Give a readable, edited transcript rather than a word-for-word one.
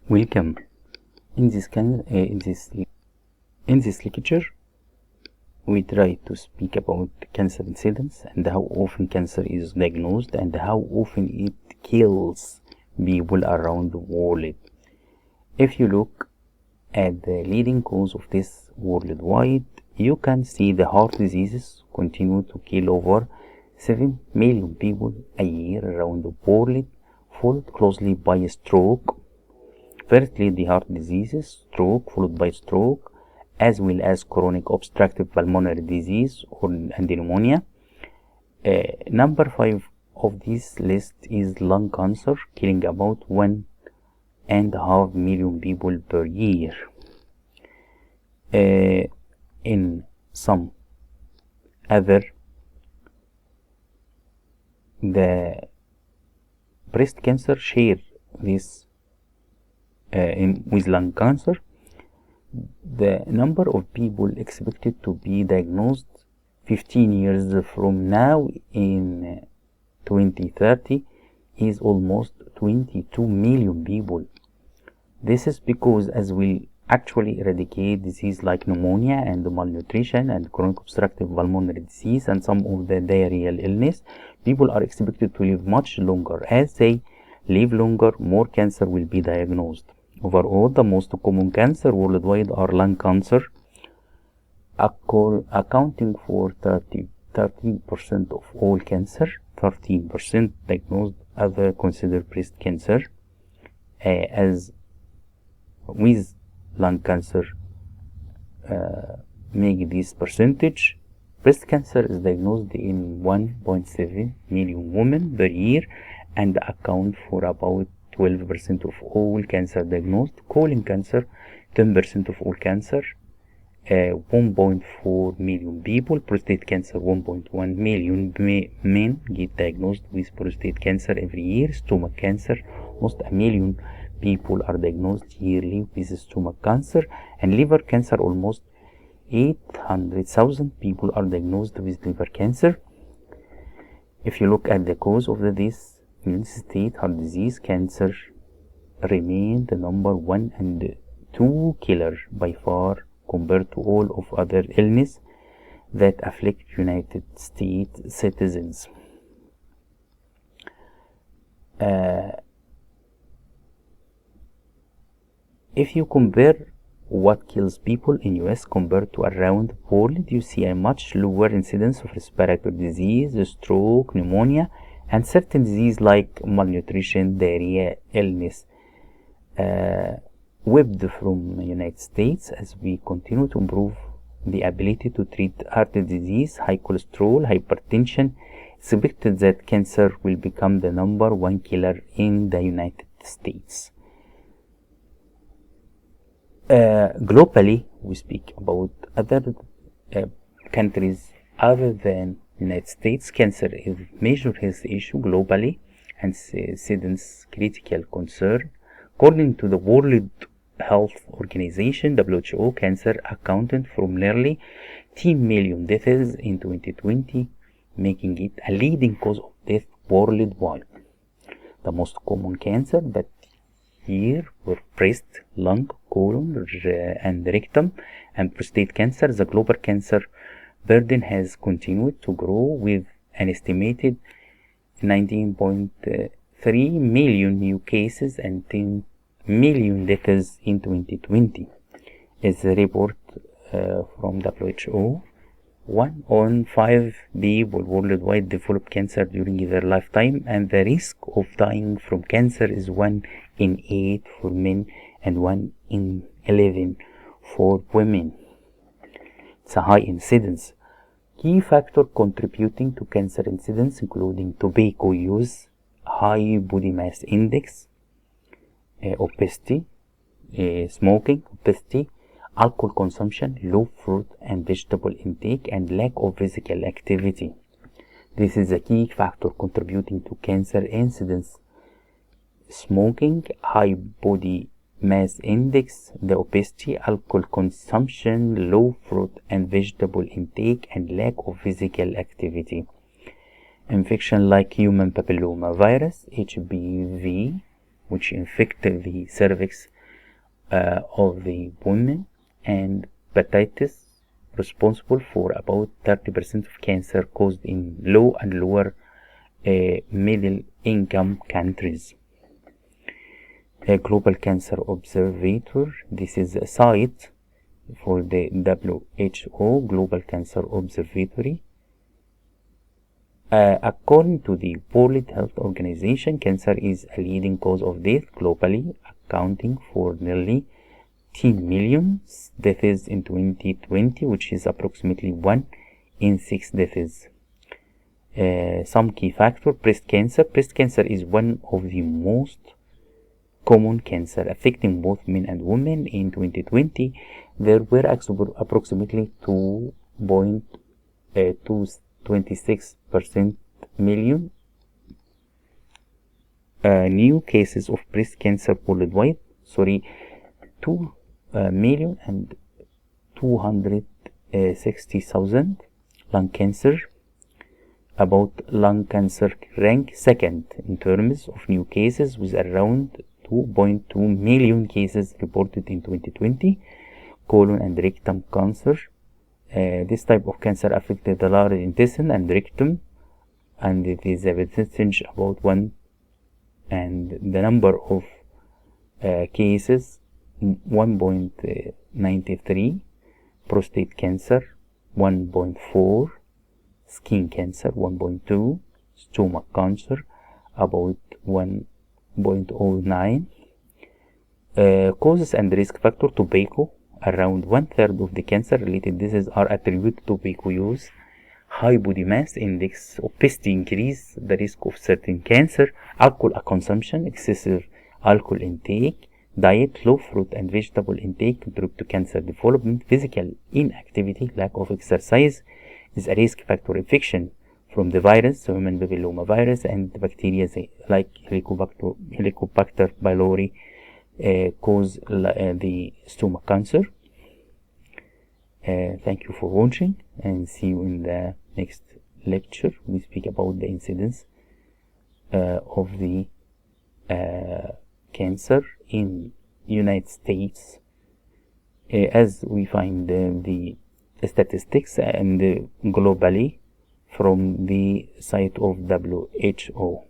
Welcome. In this lecture, we try to speak about cancer incidence and how often cancer is diagnosed and how often it kills people around the world. If you look at the leading cause of this worldwide, you can see the heart diseases continue to kill over 7 million people a year around the world, followed closely by stroke. Firstly, the heart diseases, stroke, followed by stroke, as well as chronic obstructive pulmonary disease and pneumonia. Number 5 of this list is lung cancer, killing about 1.5 million people per year. In some other, the breast cancer share this with lung cancer. The number of people expected to be diagnosed 15 years from now in 2030 is almost 22 million people. This is because as we actually eradicate disease like pneumonia and malnutrition and chronic obstructive pulmonary disease and some of the diarrheal illness, people are expected to live much longer. As they live longer, more cancer will be diagnosed. Overall, the most common cancer worldwide are lung cancer, accounting for 13% of all cancer. 13% diagnosed other considered breast cancer, as with lung cancer make this percentage. Breast cancer is diagnosed in 1.7 million women per year and account for about 12% of all cancer diagnosed. Colon cancer, 10% of all cancer, 1.4 million people. Prostate cancer, 1.1 million men get diagnosed with prostate cancer every year. Stomach cancer, almost 1 million people are diagnosed yearly with stomach cancer. And liver cancer, almost 800,000 people are diagnosed with liver cancer. If you look at the cause of this, United States, heart disease, cancer remain the number 1 and 2 killer by far compared to all of other illness that afflict United States citizens. If you compare what kills people in US compared to around the world, you see a much lower incidence of respiratory disease, stroke, pneumonia, and certain disease like malnutrition, diarrhea, illness, whipped from the United States. As we continue to improve the ability to treat heart disease, high cholesterol, hypertension, it's expected that cancer will become the number 1 killer in the United States. Globally, we speak about other countries other than United States. Cancer is a major health issue globally and incidence critical concern. According to the World Health Organization, WHO, cancer accounted for nearly 10 million deaths in 2020, making it a leading cause of death worldwide. The most common cancer that year were breast, lung, colon, and rectum, and prostate cancer. The global cancer burden has continued to grow with an estimated 19.3 million new cases and 10 million deaths in 2020. As a report from WHO, 1 on 5 people worldwide develop cancer during their lifetime, and the risk of dying from cancer is 1 in 8 for men and 1 in 11 for women. It's a high incidence. Key factors contributing to cancer incidence including tobacco use, high body mass index, obesity, smoking, obesity, alcohol consumption, low fruit and vegetable intake, and lack of physical activity. This is a key factor contributing to cancer incidence. Smoking, high body mass index, the obesity, alcohol consumption, low fruit and vegetable intake, and lack of physical activity. Infection like human papilloma virus, HPV, which infect the cervix of the women, and hepatitis responsible for about 30% of cancer caused in low and lower middle income countries. A Global Cancer Observatory, this is a site for the WHO Global Cancer Observatory. According to the World Health Organization, cancer is a leading cause of death globally, accounting for nearly 10 million deaths in 2020, which is approximately 1 in 6 deaths. Some key factors: breast cancer. Breast cancer is one of the most common cancer affecting both men and women. In 2020, there were approximately 2.26% million new cases of breast cancer worldwide. 2,260,000. Lung cancer. About lung cancer rank second in terms of new cases, with around 2.2 million cases reported in 2020. Colon and rectum cancer. This type of cancer affected the large intestine and rectum, and it is a percentage about 1, and the number of cases 1.93. Prostate cancer 1.4. Skin cancer 1.2. Stomach cancer about 1.09. Causes and risk factor: tobacco. Around 1/3 of the cancer-related diseases are attributed to tobacco use. High body mass index, obesity increase the risk of certain cancer. Alcohol consumption, excessive alcohol intake. Diet: low fruit and vegetable intake contribute to cancer development. Physical inactivity, lack of exercise, is a risk factor. Infection from the virus, human papilloma virus, and bacteria like Helicobacter pylori cause the stomach cancer. Thank you for watching, and see you in the next lecture. We speak about the incidence of the cancer in United States, as we find the statistics and globally from the site of WHO.